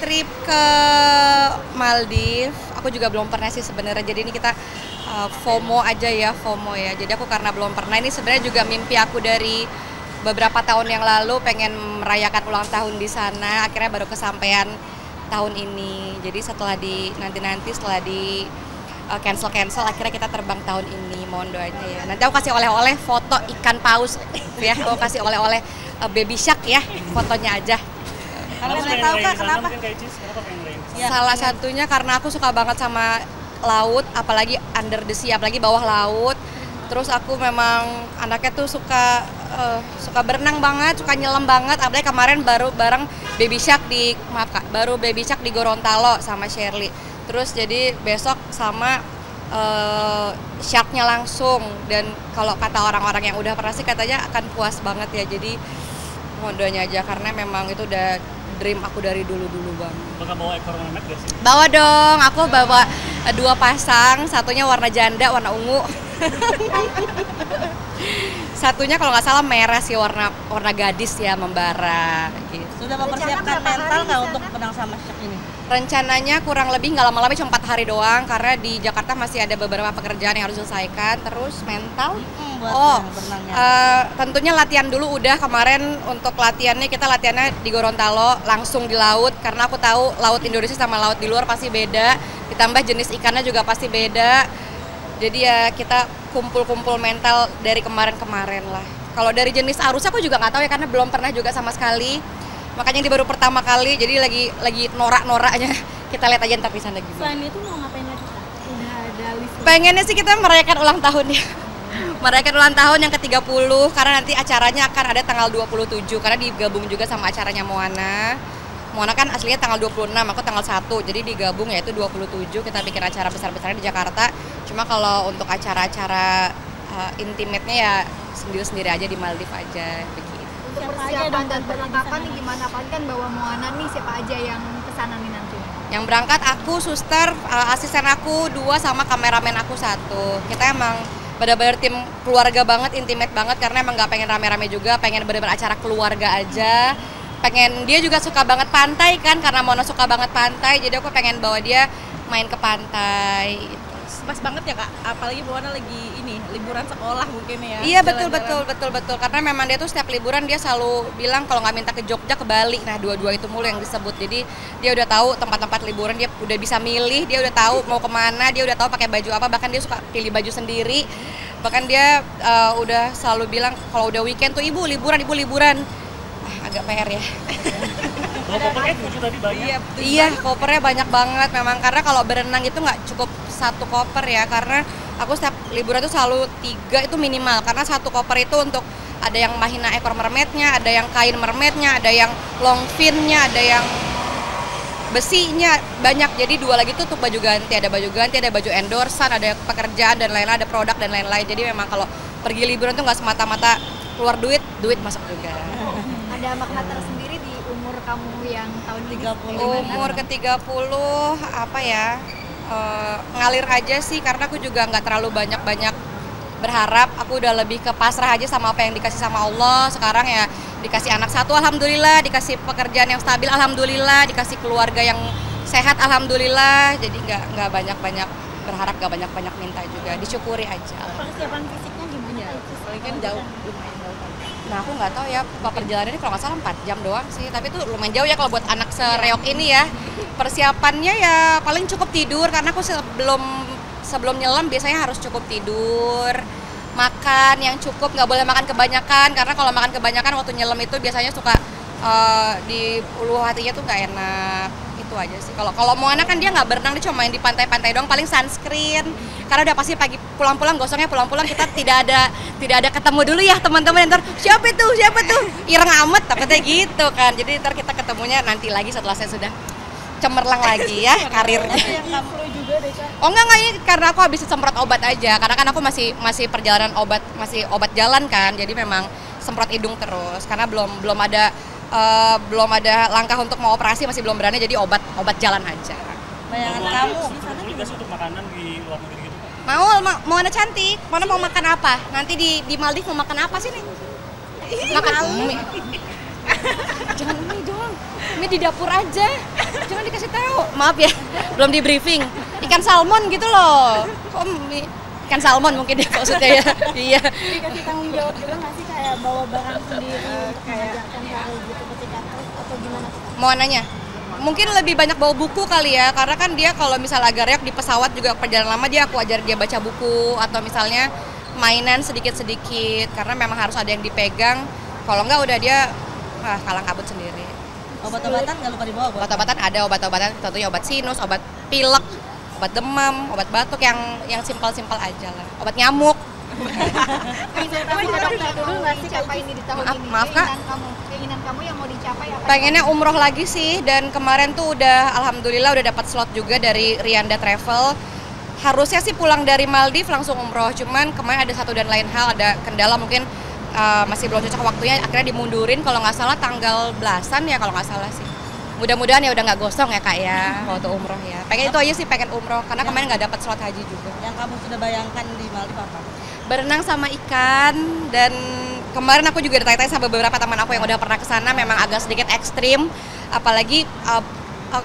trip ke Maldives. Aku juga belum pernah sih sebenarnya. Jadi ini kita FOMO aja ya, FOMO ya. Jadi aku karena belum pernah, ini sebenarnya juga mimpi aku dari beberapa tahun yang lalu, pengen merayakan ulang tahun di sana. Akhirnya baru kesampaian tahun ini. Jadi setelah nanti setelah di cancel akhirnya kita terbang tahun ini. Mohon doanya ya. Nanti aku kasih oleh-oleh foto ikan paus ya. Aku kasih oleh-oleh baby shark ya, fotonya aja. Kalau boleh tahu Kak, kenapa? Salah satunya karena aku suka banget sama laut, apalagi under the sea, apalagi bawah laut. Terus aku memang anaknya tuh suka berenang banget, suka nyelam banget. Apalagi kemarin baru bareng baby shark baru baby shark di Gorontalo sama Shirley. Terus jadi besok sama sharknya langsung. Dan kalau kata orang-orang yang udah pernah sih katanya akan puas banget ya. Jadi mohon doanya aja karena memang itu udah dream aku dari dulu-dulu bang. Bakal bawa ekor mermaid gak sih? Bawa dong, aku bawa 2 pasang, satunya warna janda, warna ungu. Satunya kalau nggak salah merah sih, warna gadis ya, membara gitu. Sudah mempersiapkan mental nggak untuk berenang sama shark ini? Rencananya kurang lebih nggak lama-lama, cuma 4 hari doang karena di Jakarta masih ada beberapa pekerjaan yang harus diselesaikan. Terus mental, tentunya latihan dulu udah kemarin. Untuk latihannya kita latihannya di Gorontalo langsung di laut karena aku tahu laut Indonesia sama laut di luar pasti beda. Ditambah jenis ikannya juga pasti beda. Jadi ya kita kumpul-kumpul mental dari kemarin-kemarin lah. Kalau dari jenis arusnya aku juga nggak tahu ya karena belum pernah juga sama sekali. Makanya ini baru pertama kali, jadi lagi norak-noraknya. Kita lihat aja ntar di sana gimana. Selain itu mau ngapain lagi Kak? Udah ada list? Pengennya sih kita merayakan ulang tahun ya. Merayakan ulang tahun yang ke-30 karena nanti acaranya akan ada tanggal 27 karena digabung juga sama acaranya Moana. Moana kan aslinya tanggal 26, aku tanggal 1. Jadi digabung yaitu 27 kita bikin acara besar-besarnya di Jakarta. Cuma kalau untuk acara-acara intimate-nya ya sendiri-sendiri aja di Maldives aja begitu. Untuk persiapan dan perlengkapan nih gimana? Apalagi kan bawa Moana nih, siapa aja yang kesana nih nanti? Yang berangkat aku, suster, asisten aku 2 sama kameramen aku 1. Kita emang benar-benar tim keluarga banget, intimate banget karena emang nggak pengen rame-rame juga, pengen benar-benar acara keluarga aja. Pengen, dia juga suka banget pantai kan, karena Mona suka banget pantai, jadi aku pengen bawa dia main ke pantai gitu. Pas banget ya Kak, apalagi Moana lagi ini liburan sekolah mungkin ya. Iya betul, karena memang dia tuh setiap liburan dia selalu bilang kalau nggak minta ke Jogja ke Bali. Nah dua-dua itu mulu yang disebut. Jadi dia udah tahu tempat-tempat liburan, dia udah bisa milih, dia udah tahu mau kemana, dia udah tahu pakai baju apa, bahkan dia suka pilih baju sendiri. Bahkan dia udah selalu bilang kalau udah weekend tuh ibu liburan. Agak PR ya. Kopernya 7 tadi banyak. Iya, kopernya banyak banget memang karena kalau berenang itu nggak cukup 1 koper ya, karena aku setiap liburan tuh selalu 3 itu minimal karena 1 koper itu untuk ada yang mahina ekor mermaidnya, ada yang kain mermaidnya, ada yang long finnya, ada yang besinya banyak. Jadi 2 lagi tuh untuk baju ganti, ada baju endorsean, ada pekerjaan dan lain-lain, ada produk dan lain-lain. Jadi memang kalau pergi liburan tuh nggak semata-mata keluar duit masuk juga. Ada makna tersendiri di umur kamu yang tahun 30? Umur ke-30 apa ya, ngalir aja sih karena aku juga nggak terlalu banyak berharap. Aku udah lebih ke pasrah aja sama apa yang dikasih sama Allah. Sekarang ya dikasih anak 1 alhamdulillah, dikasih pekerjaan yang stabil alhamdulillah, dikasih keluarga yang sehat alhamdulillah. Jadi nggak banyak berharap, nggak banyak minta juga, disyukuri aja. Persiapan fisiknya gimana? Soalnya kan jauh, lumayan jauh. Nah aku nggak tahu ya, perjalanannya kalau nggak salah 4 jam doang sih, tapi itu lumayan jauh ya kalau buat anak sereok ini ya. Persiapannya ya paling cukup tidur karena aku sebelum nyelam biasanya harus cukup tidur, makan yang cukup, nggak boleh makan kebanyakan karena kalau makan kebanyakan waktu nyelam itu biasanya suka di ulu hatinya tuh nggak enak. Itu aja sih. Kalau Moana kan dia nggak berenang, dia cuma main di pantai-pantai doang, paling sunscreen. Karena udah pasti pagi pulang-pulang gosongnya pulang-pulang kita tidak ada ketemu dulu ya teman-teman. Ntar siapa tuh ireng amat tapi gitu kan. Jadi ntar kita ketemunya nanti lagi setelah saya sudah cemerlang lagi ya karirnya. Oh enggak ini karena aku habis semprot obat aja. Karena kan aku masih perjalanan masih obat jalan kan. Jadi memang semprot hidung terus karena belum ada langkah untuk mau operasi, masih belum berani, jadi obat jalan aja. Bayangan kamu Sulit gak sih untuk makanan di luar negeri gitu? Mau anak cantik, mau makan apa? Nanti di Maldives mau makan apa sih nih? Makan mie. Jangan mie dong. mie di dapur aja. Cuma dikasih tahu, maaf ya, belum di briefing. Ikan salmon gitu loh. Kok mie? Ikan salmon mungkin ya maksudnya ya. Iya. Dikasih tanggung jawab juga nggak sih kayak bawa barang sendiri mengajarkan cara gitu ketika atau gimana? Mau nanya? Mungkin lebih banyak bawa buku kali ya, karena kan dia kalau misal agak reok di pesawat juga perjalanan lama aku ajar dia baca buku atau misalnya mainan sedikit-sedikit karena memang harus ada yang dipegang. Kalau enggak udah dia kalang kabut sendiri. Obat-obatan nggak lupa dibawa, Bu? Obat-obatan ada, obat-obatan contohnya obat sinus, obat pilek, obat demam, obat batuk yang simpel-simpel aja lah. Obat nyamuk. Tapi dokter dulu nggak sih dicapai ini di tahun ini? Maaf, Kak. Keinginan kamu yang mau dicapai apa? Pengennya umroh lagi sih, dan kemarin tuh udah alhamdulillah udah dapat slot juga dari Rianda Travel. Harusnya sih pulang dari Maldives langsung umroh, cuman kemarin ada satu dan lain hal, ada kendala mungkin masih belum cocok waktunya, akhirnya dimundurin kalau nggak salah tanggal belasan ya kalau nggak salah sih. Mudah-mudahan ya udah nggak gosong ya Kak ya waktu umroh ya. Pengen itu aja sih, pengen umroh karena kemarin nggak dapat slot haji juga. Yang kamu sudah bayangkan di Maldives apa? Berenang sama ikan, dan kemarin aku juga ditanya-tanya sama beberapa teman aku yang udah pernah ke sana, memang agak sedikit ekstrim, apalagi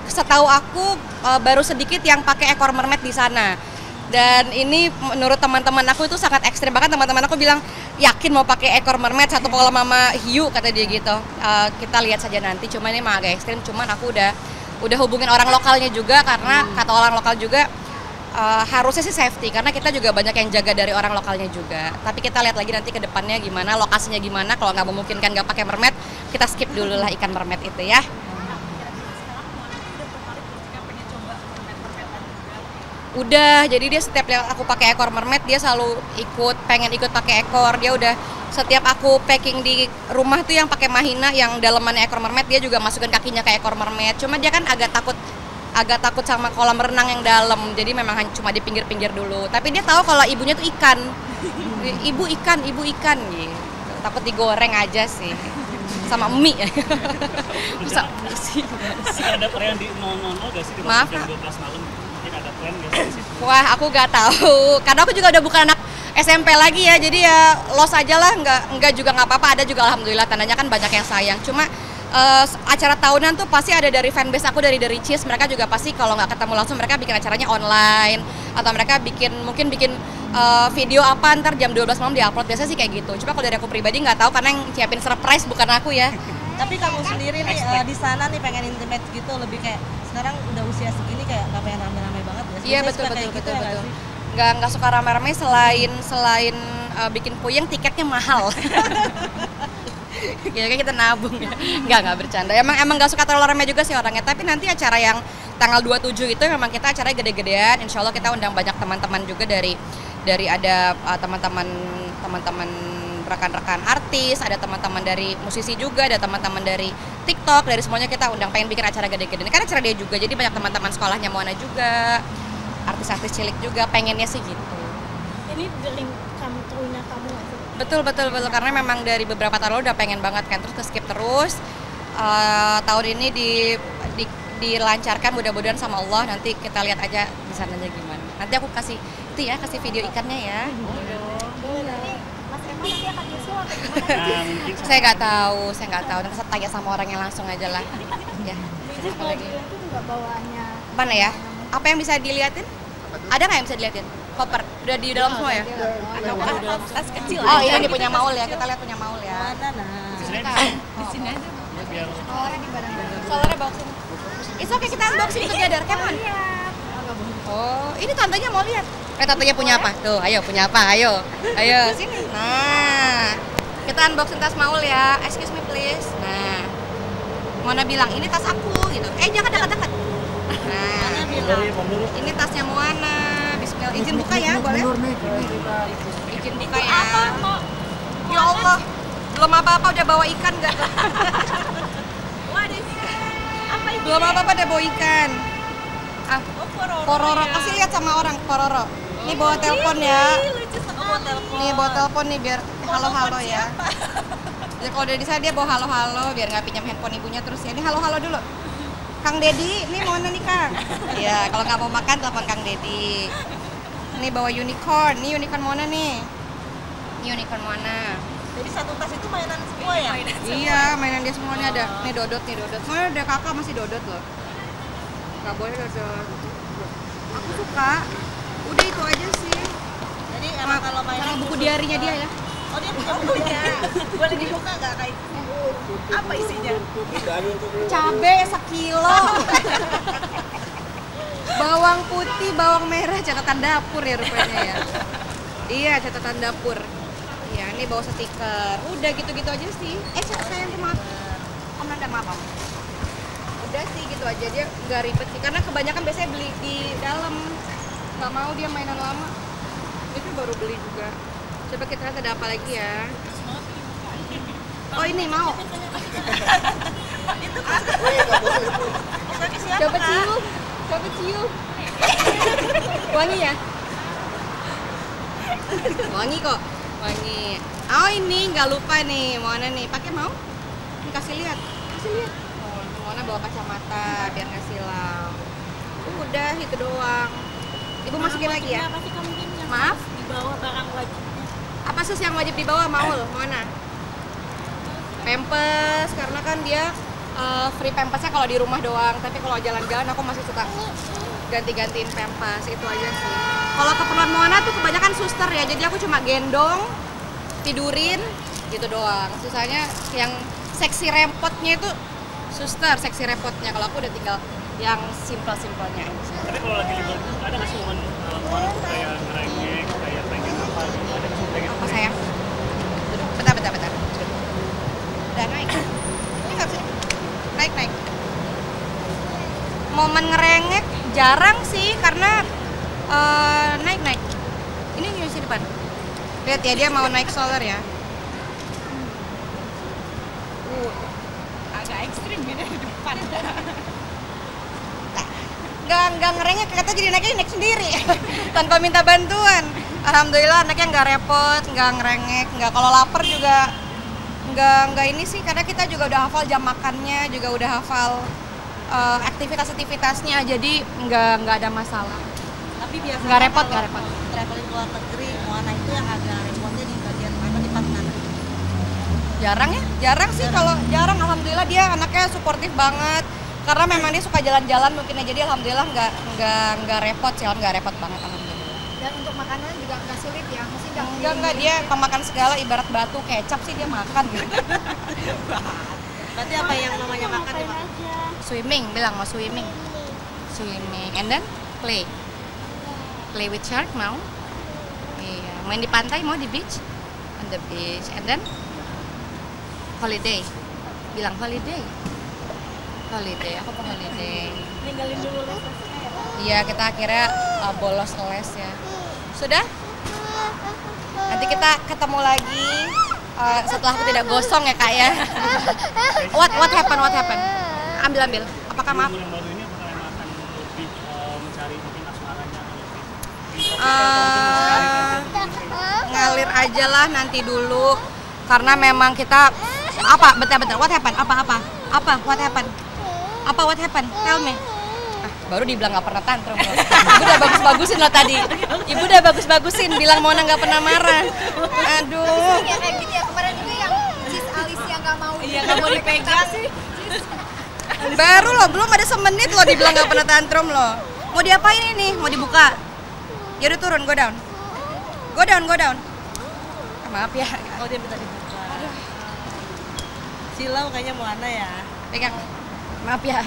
setahu aku baru sedikit yang pakai ekor mermaid di sana. Dan ini menurut teman-teman aku itu sangat ekstrim, bahkan teman-teman aku bilang yakin mau pakai ekor mermaid satu pola mama hiu kata dia gitu. Kita lihat saja nanti, cuman ini emang agak ekstrim, cuman aku udah hubungin orang lokalnya juga karena kata orang lokal juga harusnya sih safety karena kita juga banyak yang jaga dari orang lokalnya juga. Tapi kita lihat lagi nanti ke depannya gimana, lokasinya gimana. Kalau nggak memungkinkan nggak pakai mermaid, kita skip dulu lah ikan mermaid itu ya. Udah, jadi dia setiap lihat aku pakai ekor mermaid dia selalu pengen ikut pakai ekor. Dia udah setiap aku packing di rumah tuh yang pakai mahina yang dalamannya ekor mermaid, dia juga masukin kakinya ke ekor mermaid. Cuma dia kan agak takut sama kolam renang yang dalam, jadi memang cuma di pinggir-pinggir dulu. Tapi dia tahu kalau ibunya tuh ikan, ibu ikan gitu. Takut digoreng aja sih, sama mie. Bisa sih. Ada tren di 000 gak sih di Maaf, jam 12 malam? Mungkin ada tren gak sih di situ? Wah, aku gak tahu, karena aku juga udah bukan anak SMP lagi ya, jadi ya los aja lah, nggak juga nggak apa-apa. Ada juga alhamdulillah, tandanya kan banyak yang sayang. Cuma acara tahunan tuh pasti ada dari fanbase aku dari The Richies. Mereka juga pasti kalau nggak ketemu langsung mereka bikin acaranya online atau mereka mungkin bikin video apa ntar jam 12 malam diupload. Biasanya sih kayak gitu. Cuma kalau dari aku pribadi nggak tahu karena yang siapin surprise bukan aku ya. Tapi kamu sendiri nih di sana nih pengen intimate gitu, lebih kayak sekarang udah usia segini kayak nggak pengen rame-rame banget ya? Iya betul. Nggak suka rame-rame selain bikin puyeng, tiketnya mahal. Kayaknya kita nabung ya. Nggak bercanda. Emang nggak suka terlalu ramai juga sih orangnya. Tapi nanti acara yang tanggal 27 itu memang kita acaranya gede-gedean. Insya Allah kita undang banyak teman-teman juga dari ada teman-teman rekan-rekan artis, ada teman-teman dari musisi juga, ada teman-teman dari TikTok, dari semuanya kita undang, pengen bikin acara gede-gedean. Karena acara dia juga, jadi banyak teman-teman sekolahnya Moana juga, artis-artis cilik juga, pengennya sih gitu. Ini dream come true-nya kamu nggak sih? Betul, karena memang dari beberapa tahun lalu udah pengen banget kan, terus ke skip terus. Tahun ini dilancarkan mudah-mudahan sama Allah, nanti kita lihat aja di sananya gimana. Nanti aku kasih video ikannya ya. Mas Emma nanti akan nyusul atau gimana? Saya nggak tahu, nanti saya tanya sama orangnya langsung aja lah. Ya. Jadi kalau dia tuh nggak bawaannya. Mana ya? Apa yang bisa diliatin? Ada nggak yang bisa diliatin? Koper, udah di dalam semua ya? Tas kecil Oh aja. ini punya Maul ya, kita lihat punya Maul ya. Mana nah? Di sini aja. Biar Soalnya di badan. Soalnya bawa sini. It's okay, kita unboxing together, come on. Oh, ini tantenya mau lihat. Tantenya punya apa? Tuh, ayo punya apa? Ayo sini. Nah, kita unboxing tas Maul ya. Excuse me please. Nah, Mona bilang ini tas aku gitu. Jangan dekat-dekat. Nah, ini tasnya Moana. Bismillah. Izin buka ya, boleh? Izin buka ya. Ya Allah, belum apa-apa udah bawa ikan nggak? Belum apa-apa udah bawa ikan. Pororo, kasih lihat sama orang Pororo. Ini bawa telepon ya. Nih bawa telepon nih biar halo-halo ya. Jadi kalau dari saya dia bawa halo-halo biar nggak pinjam handphone ibunya terus ya. Ini halo-halo dulu. Kang Dedi, ini mau nih Kang. Ya kalau nggak mau makan telepon Kang Dedi. Ini bawa unicorn, ini unicorn mana nih? Ini unicorn mana? Jadi satu tas itu mainan semua ya? Iya, mainan dia semuanya ada. Nih Dodot. Semuanya ada, kakak masih Dodot loh. Gak boleh Dodot. Aku suka. Udah itu aja sih. Jadi emang kalau mainan Sama buku diarinya dia ya. Oh dia punya bukunya. Boleh dibuka nggak kayak? Apa isinya? Cabe sekilo. Bawang putih, bawang merah, catatan dapur ya rupanya ya. Iya, catatan dapur. Iya, ini bawa stiker. Udah gitu-gitu aja sih. Sayang tuh maaf. Om Nanda maaf. Om. Udah sih gitu aja, dia nggak ribet sih. Karena kebanyakan biasanya beli di dalam. Nggak mau dia mainan lama. Itu baru beli juga. Coba kita lihat ada apa lagi ya. Oh ini mau. Itu kan. Coba cium. Wangi ya? Wangi kok. Wangi. Oh ini nggak lupa nih, Moana nih. Pakai mau? Ini kasih lihat. Oh, Moana bawa kacamata biar nggak silau. Udah itu doang. Ibu masukin lagi ya? Apa sih kamu mungkin yang Maaf? dibawa barang wajibnya? Apa sus yang wajib dibawa Maul? Moana? Pampers, karena kan dia free pampasnya kalau di rumah doang. Tapi kalau jalan-jalan aku masih suka ganti-gantiin pampers, itu aja sih. Kalau keperluan Moana tuh kebanyakan suster ya, jadi aku cuma gendong, tidurin, gitu doang. Sisanya yang seksi repotnya itu suster, seksi repotnya. Kalau aku udah tinggal yang simpel-simpelnya aja. Tapi kalau lagi libur, ada nggak sih momen kemarin tuh kayak ngerengek, kayak pengen apa gitu? Ada nggak sih pengen Apa sayang? Duduk. Bentar. Udah naik. Ini nggak bisa. Naik. Momen ngerengek jarang sih karena naik. Ini di sini depan. Lihat ya, dia mau naik stroller ya. Agak ekstrim ini di depan. Nggak ngerengek, kata jadi naik sendiri tanpa minta bantuan. Alhamdulillah anaknya nggak repot, nggak ngerengek, nggak kalau lapar juga nggak ini sih, karena kita juga udah hafal jam makannya, juga udah hafal aktivitas-aktivitasnya, jadi nggak ada masalah. Tapi biasanya Nggak repot. traveling luar negeri, Moana itu yang agak repotnya di bagian mana, di partner? Jarang sih. Kalau jarang, alhamdulillah dia anaknya suportif banget. Karena memang dia suka jalan-jalan mungkin ya, jadi alhamdulillah nggak repot sih, nggak repot banget alhamdulillah. Dan untuk makanan juga nggak sulit ya, mesti Enggak, dia pemakan segala, ibarat batu kecap sih dia makan gitu. Berarti apa yang namanya makan Ngapain dimakan? aja? Swimming, bilang mau swimming, and then play with shark mau. Iya, main di pantai mau, di beach, on the beach, and then holiday, bilang holiday, aku mau holiday. Ninggalin dulu lesnya ya? Iya, kita akhirnya bolos les ya. Sudah? Nanti kita ketemu lagi setelah aku tidak gosong ya kak ya. What happened? Ambil. Apakah maaf? yang baru ini apakah emang akan lebih mencari mungkin asmaranya Ngalir aja lah nanti dulu, karena memang kita bentar. What happened? Tell me. Baru dibilang nggak pernah tantrum loh. Ibu udah bagus-bagusin loh tadi. Bilang Mona nggak pernah marah. Aduh. ya kayak gitu ya, kemarin itu yang Cis Alicia nggak mau nggak mau dipegang sih. Baru loh, belum ada semenit loh dibilang nggak pernah tantrum loh. Mau diapain ini? Mau dibuka? Ya udah turun, go down. Maaf ya. Oh dia minta dibuka. Silau kayaknya Moana ya. Pegang. Maaf ya.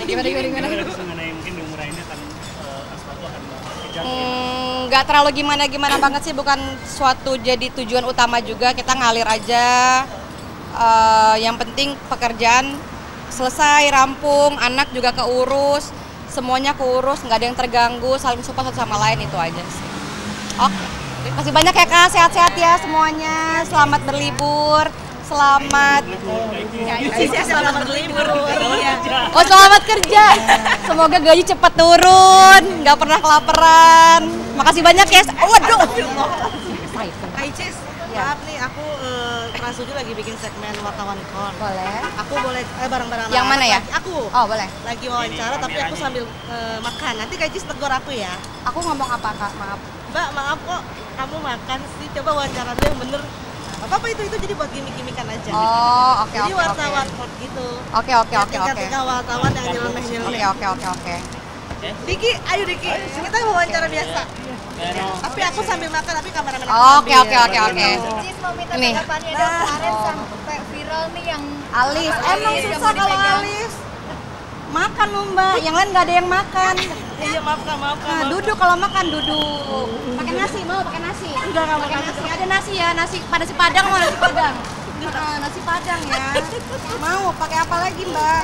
Gimana? Terus mengenai mungkin di umrah ini akan asfalto akan kejar Nggak terlalu gimana banget sih, bukan suatu jadi tujuan utama juga, kita ngalir aja. Yang penting pekerjaan selesai, rampung, anak juga keurus, semuanya keurus, nggak ada yang terganggu, saling support satu sama lain, itu aja sih. Oke, kasih banyak ya kak, sehat-sehat ya semuanya, selamat berlibur. Selamat berlibur. Oh, selamat kerja. Semoga gaji cepat turun, nggak pernah kelaparan. Makasih banyak ya. Waduh. Hai Cis. Ya. Maaf nih, aku Trans 7 lagi bikin segmen wartawan kon. Boleh. Aku boleh bareng-bareng Yang mana ya? lagi. Aku Oh, boleh. lagi wawancara tapi aku sambil makan. Nanti Kajis tegur aku ya. Aku ngomong apa, Kak? Maaf. Mbak, maaf kok kamu makan sih. Coba wawancara dulu yang bener. Apa itu jadi buat gimmick-gimmickan aja. Oh, oke Jadi oke. wartawan kon gitu. Oke. Tingkat-tingkat wartawan yang nyeleneh-nyeleneh. Oke. Diki, ayo Diki. Kita wawancara biasa. Tapi aku sambil makan, tapi kameramen aku Oke. Cis mau minta Nih. tanggapannya dong, kemarin sampai viral nih yang Alis, emang yang susah mau kalau dipegang. Alis. Makan lu Mbak, yang lain nggak ada yang makan. Iya, maafkan. Nah, duduk kalau makan duduk. Pakai nasi, mau pakai nasi? Enggak Pakai nasi. Ada nasi ya, nasi Padang mau nasi Padang. Nasi Padang ya. Mau pakai apa lagi Mbak?